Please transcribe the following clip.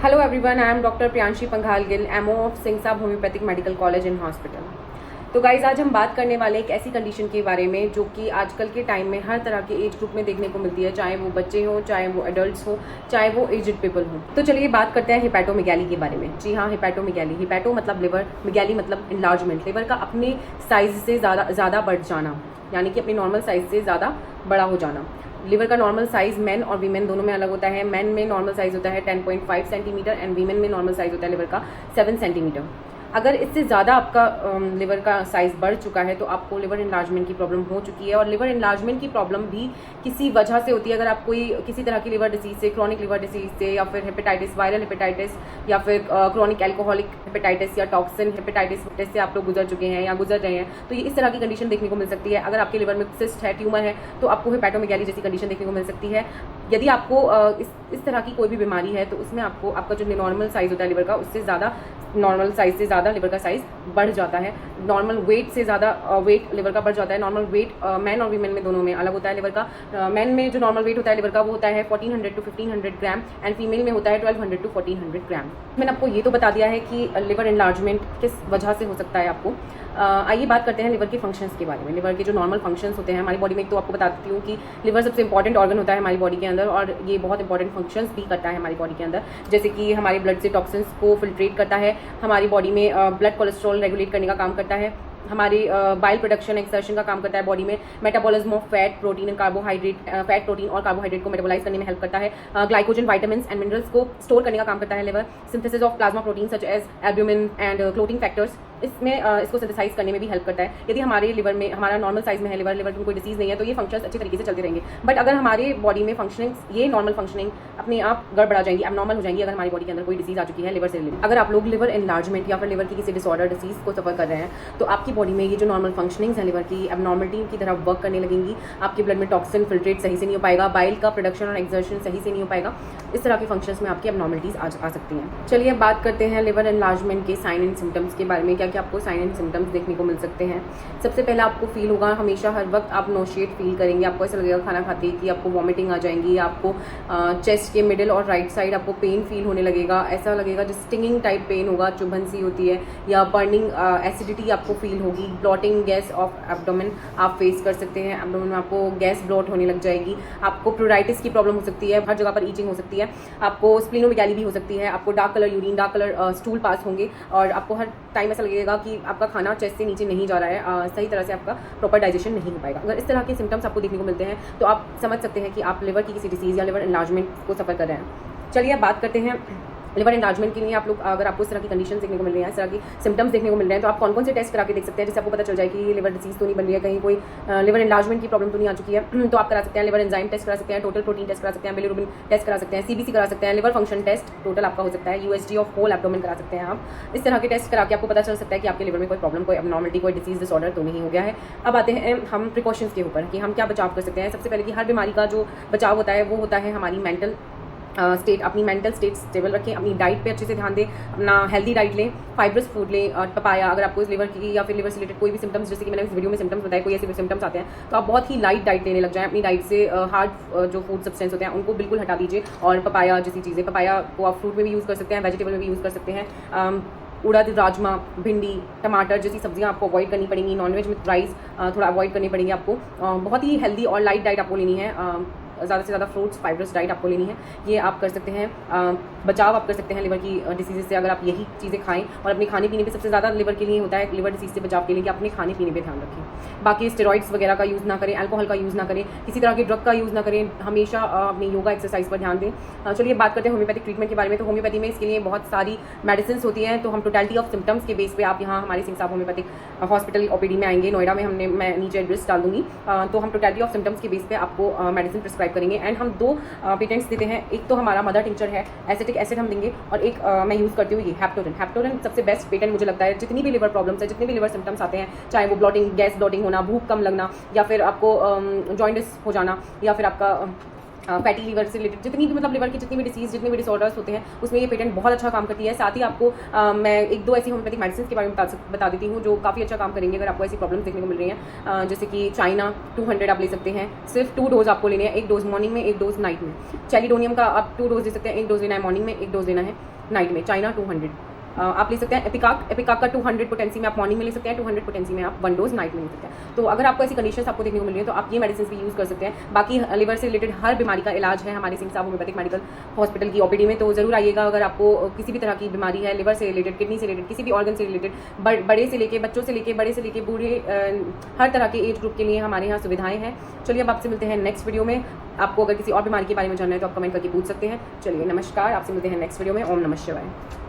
Hello everyone, I am Dr. Priyanshi Panghal Gill, MO of Singh Saab Homeopathic Medical College and Hospital। तो guys आज हम बात करने वाले एक ऐसी कंडीशन के बारे में जो कि आजकल के टाइम में हर तरह के एज ग्रुप में देखने को मिलती है, चाहे वो बच्चे हों, चाहे वो एडल्ट्स हो, चाहे वो एजड पीपल हो। तो चलिए बात करते हैं हिपैटोमेगैली के बारे में। जी हाँ, हिपैटोमेगैली, हिपैटो मतलब लिवर, मेगैली मतलब इनलार्जमेंट, लिवर का अपने साइज से ज़्यादा बढ़ जाना, यानी कि अपने नॉर्मल साइज से ज़्यादा बड़ा हो जाना। लिवर का नॉर्मल साइज मेन और वीमेन दोनों में अलग होता है। मेन में नॉर्मल साइज होता है 10.5 सेंटीमीटर एंड वीमेन में नॉर्मल साइज होता है लिवर का 7 सेंटीमीटर। अगर इससे ज़्यादा आपका लिवर का साइज़ बढ़ चुका है तो आपको लिवर इनलार्जमेंट की प्रॉब्लम हो चुकी है। और लिवर इनलार्जमेंट की प्रॉब्लम भी किसी वजह से होती है। अगर आप कोई किसी तरह की लिवर डिसीज से, क्रॉनिक लिवर डिसीज से, या फिर हेपेटाइटिस, वायरल हेपेटाइटिस, या फिर क्रॉनिक एल्कोहलिक हेपेटाइटिस या टॉक्सिन हेपेटाइटिस से आप लोग गुजर चुके हैं या गुजर रहे हैं, तो ये इस तरह की कंडीशन देखने को मिल सकती है। अगर आपके लिवर में सिस्ट है, ट्यूमर है, तो आपको हिपैटोमेगैली जैसी कंडीशन देखने को मिल सकती है। यदि आपको इस तरह की कोई भी बीमारी है तो उसमें आपको आपका जो नॉर्मल साइज़ होता है लिवर का, उससे ज़्यादा नॉर्मल साइज से ज़्यादा लिवर का साइज़ बढ़ जाता है। नॉर्मल वेट से ज़्यादा वेट लिवर का बढ़ जाता है। नॉर्मल वेट मैन और वीमेन में दोनों में अलग होता है। लिवर का मैन में जो नॉर्मल वेट होता है लिवर का वो होता है 1400 to 1500 ग्राम एंड फीमेल में होता है 1200 to 1400 ग्राम। मैंने आपको ये तो बता दिया है कि लिवर इनलार्जमेंट किस वजह से हो सकता है आपको। आइए बात करते हैं लिवर के फंक्शंस के बारे में। लिवर के जो नॉर्मल फंक्शंस होते हैं हमारी बॉडी में, एक तो आपको बता देती हूँ कि लिवर सबसे इंपॉर्टेंट ऑर्गन होता है हमारी बॉडी के अंदर, और ये बहुत इंपॉर्टेंट फंक्शंस भी करता है हमारी बॉडी के अंदर। जैसे कि हमारे ब्लड से टॉक्सिन्स को फिल्ट्रेट करता है, हमारी बॉडी में ब्लड कोलेस्ट्रॉल रेगुलेट करने का काम करता है, हमारी बाइल प्रोडक्शन एक्सर्शन का काम करता है बॉडी में, metabolism of fat, protein and carbohydrate, fat, protein और कार्बोहाइड्रेट को मेटाबोलाइज करने में हेल्प करता है, ग्लाइकोजन, विटामिन्स एंड मिनरल्स को स्टोर करने का काम करता है liver, synthesis of plasma protein such as albumin and clotting factors, इसमें इसको सिंथेसाइज करने में भी हेल्प करता है। यदि हमारे लिवर में, हमारा नॉर्मल साइज में है लिवर में कोई डिसीज नहीं है तो ये फंक्शंस अच्छे तरीके से चलते रहेंगे। बट अगर हमारे बॉडी में फंक्शनिंग, ये नॉर्मल फंक्शनिंग अपने आप गड़बड़ा जाएंगी, एबनॉर्मल हो जाएंगी अगर हमारी बॉडी के अंदर कोई डिसीज आ चुकी है लिवर से रिलेटेड। अगर आप लोग लिवर एनलार्जमेंट या फिर लिवर की किसी डिसऑर्डर डिसीज को सफर कर रहे हैं तो आपकी बॉडी में ये जो नॉर्मल फंक्शनिंग्स हैं लिवर की एबनॉर्मलिटी की तरह वर्क करने लगेंगी। आपके ब्लड में टॉक्सिन फिल्ट्रेट सही से नहीं हो पाएगा, बाइल का प्रोडक्शन और एक्सर्शन सही से नहीं हो पाएगा। इस तरह के फंक्शंस में आपकी एबनॉर्मलिटीज आ सकती हैं। चलिए अब बात करते हैं लिवर एनलार्जमेंट के साइन एंड सिम्टम्स के बारे में। क्या क्या आपको साइन एंड सिम्टम्स देखने को मिल सकते हैं। सबसे पहले आपको फील होगा, हमेशा हर वक्त आप नोशिएट फील करेंगे। आपको ऐसा लगेगा खाना खाते ही कि आपको वॉमिटिंग आ जाएंगी, आपको चेस्ट के मिडिल और राइट साइड आपको पेन फील होने लगेगा। ऐसा लगेगा जैसे स्टिंगिंग टाइप पेन होगा, चुभन सी होती है, या बर्निंग एसिडिटी आपको फील होगी। ब्लॉटिंग गैस ऑफ एब्डोमेन आप फेस कर सकते हैं। एब्डोमेन में आपको गैस ब्लॉट होने लग जाएगी। आपको प्रोराइटिस की प्रॉब्लम हो सकती है, हर जगह पर ईचिंग हो सकती है। आपको स्प्लीनोमेगैली भी हो सकती है। आपको dark colour urine, dark colour stool pass होंगे, और आपको हर टाइम ऐसा लगेगा कि आपका खाना चेस्ट से नीचे नहीं जा रहा है, सही तरह से आपका प्रॉपर डाइजेशन नहीं हो पाएगा। अगर इस तरह के सिम्टम्स आपको देखने को मिलते हैं तो आप समझ सकते हैं कि आप लिवर की किसी डिसीज़ या लिवर एनलार्जमेंट को सफ़र कर रहे हैं। चलिए अब बात करते हैं लिवर एनलार्जमेंट के लिए आप लोग, अगर आपको इस तरह की कंडीशन देखने को मिल रही है, इस तरह की सिम्टम्स देखने को मिल रहे हैं, तो आप कौन कौन से टेस्ट करा के देख सकते हैं जिससे आपको पता चल जाए कि लिवर डिसीज तो नहीं बन रही है, कहीं कोई लिवर एनलार्जमेंट की प्रॉब्लम तो नहीं आ चुकी है। तो आप करा सकते हैं लिवर एंजाइम टेस्ट करा सकते हैं, टोटल प्रोटीन टेस्ट करा सकते हैं, बिलिरुबिन टेस्ट करा सकते हैं, सीबीसी करा सकते हैं, लिवर फंक्शन टेस्ट टोटल आपका हो सकता है, यूएसजी ऑफ होल एब्डोमेन करा सकते हैं। आप इस तरह के टेस्ट करा के आपको पता चल सकता है कि आपके लिवर में कोई प्रॉब्लम, कोई एबनॉर्मलिटी, कोई डिसीज डिसऑर्डर तो नहीं हो गया है। अब आते हैं हम प्रिकॉशंस के ऊपर कि हम क्या बचाव कर सकते हैं। सबसे पहले कि हर बीमारी का जो बचाव होता है वो होता है हमारी मेंटल स्टेट। अपनी मेंटल स्टेट स्टेबल रखें, अपनी डाइट पे अच्छे से ध्यान दें, अपना हेल्दी डाइट लें, फाइब्रस फूड लें, पपाया। अगर आपको इस लिवर की या फिर लिवर से रिलेटेड कोई भी सिम्टम्स, जैसे कि मैंने इस वीडियो में सिम्टम्स बताए, कोई ऐसे सिम्टम्स आते हैं तो आप बहुत ही लाइट डाइट लेने लग जाएं। अपनी डाइट से हार्ड जो फूड सब्सटेंस होते हैं उनको बिल्कुल हटा दीजिए, और पपाया जैसी चीज़ें, पपाया को आप फ्रूट में भी यूज़ कर सकते हैं, वेजिटेबल में भी यूज़ कर सकते हैं। उड़द, राजमा, भिंडी, टमाटर जैसी सब्जियां आपको अवॉइड करनी पड़ेंगी। नॉनवेज में राइस थोड़ा अवॉइड करनी पड़ेंगी आपको। बहुत ही हेल्दी और लाइट डाइट आपको लेनी है। ज़्यादा से ज़्यादा फ्रूट्स, फाइब्रस डाइट आपको लेनी है। ये आप कर सकते हैं। बचाव आप कर सकते हैं लिवर की डिसीज़ से अगर आप यही चीज़ें खाएं। और अपने खाने पीने पे सबसे ज़्यादा लिवर के लिए होता है, लिवर डिसीज़ से बचाव के लिए, कि अपने खाने पीने पे ध्यान रखें। बाकी स्टेरॉइड्स वगैरह का यूज़ ना करें, अल्कोहल का यूज़ ना करें, किसी तरह के ड्रग का यूज़ ना करें। हमेशा अपनी योगा एक्सरसाइज पर ध्यान दें। चलिए बात करते हैं होम्योपैथिक ट्रीटमेंट के बारे में। तो होम्योपैथी में इसके लिए बहुत सारी मेडिसिन होती हैं। तो हम टोटलिटी ऑफ सिम्टम्स के बेस पे आप यहाँ हमारे सिंह साहब होम्योपैथिक हॉस्पिटल ओपीडी में आएंगे, नोएडा में। मैं नीचे एड्रेस डाल दूँगी। तो हम टोटलिटी ऑफ सिम्टम्स के बेस पे आपको मेडिसिन प्रिस्क्राइब करेंगे। एंड हम दो पेटेंट्स देते हैं। एक तो हमारा मदर टिंचर है, एसिटिक एसिड हम देंगे, और एक मैं यूज़ करती हूँ ये हेप्टोरिन। हेप्टोरिन सबसे बेस्ट पेटेंट मुझे लगता है। जितनी भी लिवर प्रॉब्लम्स है, जितने भी लिवर सिम्टम्स आते हैं, चाहे वो ब्लॉटिंग, गैस ब्लॉटिंग होना, भूख कम लगना, या फिर आपको जॉइंटिस हो जाना, या फिर आपका फैटी लीवर से रिलेटेड जितनी भी मतलब लिवर की जितनी भी डिसीज जितने भी डिसऑर्डर्स होते हैं उसमें ये पेटेंट बहुत अच्छा काम करती है। साथ ही आपको मैं एक दो ऐसी होम्योपैथिक मेडिसिन के बारे में बता देती हूँ जो काफ़ी अच्छा काम करेंगे अगर आपको ऐसी प्रॉब्लम्स देखने को मिल रही हैं। जैसे कि चाइना 200 आप ले सकते हैं, सिर्फ 2 डोज आपको लेने हैं, 1 डोज मॉर्निंग में 1 डोज नाइट में। चैलिडोनियम का आप 2 डोज ले सकते हैं, 1 डोज लेना है मॉर्निंग में, 1 डोज लेना है नाइट में। चाइना 200 आप ले सकते हैं। एपिकाक का 200 पोटेंसी में आप मॉर्निंग में ले सकते हैं, 200 पोटेंसी में आप 1 डोज नाइट में ले सकते हैं। तो अगर आपको ऐसी कंडीशंस आपको देखने को मिल रही है तो आप ये मेडिसिन भी यूज़ कर सकते हैं। बाकी लिवर से रिलेटेड हर बीमारी का इलाज है हमारे सिंह साहब होम्योपैथिक मेडिकल हॉस्पिटल की ओपीडी में, तो जरूर आइएगा। अगर आपको किसी भी तरह की बीमारी है, लिवर से रिलेटेड, किडनी से रिलेटेड, किसी भी ऑर्गन से रिलेटेड, बड़े से लेके बच्चों से लेके बड़े से लेके बूढ़े हर तरह के एज ग्रुप के लिए हमारे यहाँ सुविधाएं हैं। चलिए अब आपसे मिलते हैं नेक्स्ट वीडियो में। आपको अगर किसी और बीमारी के बारे में जानना है तो आप कमेंट करके पूछ सकते हैं। चलिए नमस्कार, आपसे मिलते हैं नेक्स्ट वीडियो में। ओम नमः शिवाय।